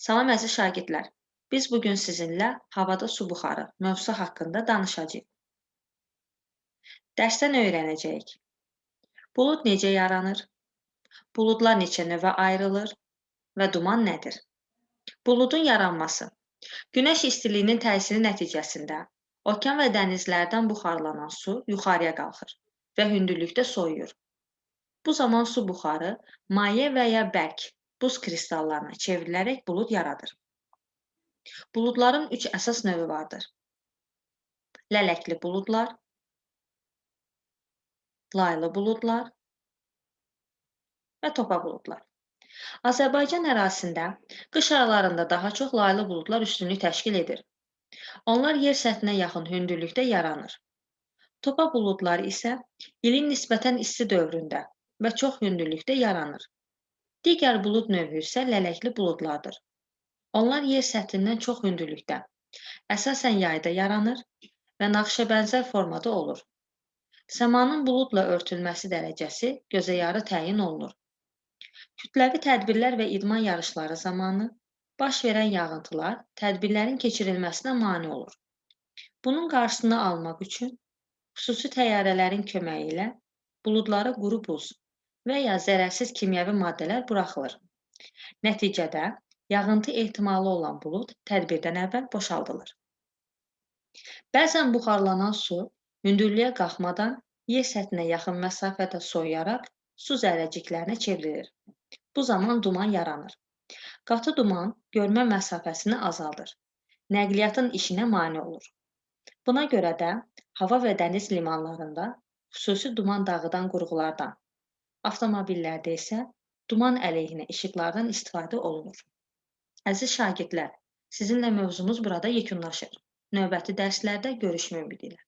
Salam əziz şagirdlər. Biz bugün sizinlə havada su buxarı mövzusu haqqında danışacağıq. Dərsdən öyrənəcəyik. Bulud necə yaranır? Buludlar neçə növə ayrılır və duman nədir? Buludun yaranması. Günəş istiliyinin təsiri nəticəsində okean və dənizlərdən buxarlanan su yuxarıya qalxır və hündürlükdə soyuyur. Bu zaman su buxarı maye və ya bərk buz kristallarına çevrilərək bulud yaradır. Buludların üç əsas növü vardır. Lələkli buludlar, laylı buludlar və topa buludlar. Azərbaycan ərazisində qış aylarında daha çox laylı buludlar üstünlük təşkil edir. Onlar yer səthinə yaxın hündürlükdə yaranır. Topa buludlar isə ilin nisbətən isti dövründə və çox hündürlükdə yaranır. Digər bulud növü isə lələkli buludlardır. Onlar yer səthindən çox hündürlükdə, əsasən yayda yaranır və naxışabənzər formada olur. Səmanın buludla örtülməsi dərəcəsi gözəyarı təyin olunur. Kütləvi tədbirlər və idman yarışları zamanı baş verən yağıntılar tədbirlərin keçirilməsinə mane olur. Bunun qarşısını almaq üçün xüsusi təyyarələrin köməyi ilə buludlara quru buz və ya zərərsiz kimyəvi maddələr buraxılır. Nəticədə yağıntı ehtimalı olan bulud tədbirdən əvvəl boşaldılır. Bəzən buxarlanan su hündürlüyə qalxmadan yer səthinə yaxın məsafədə soyuyaraq su zərrəciklərinə çevrilir. Bu zaman duman yaranır. Qatı duman görmə məsafəsini azaldır. Nəqliyyatın işinə mane olur. Buna görə də hava və dəniz limanlarında xüsusi duman dağıdan qurğulardan, avtomobillərdə isə duman əleyhinə işıqlardan istifadə olunur. Əziz şagirdlər, sizinlə mövzumuz burada yekunlaşır. Növbəti dərslərdə görüşmək ümidi ilə.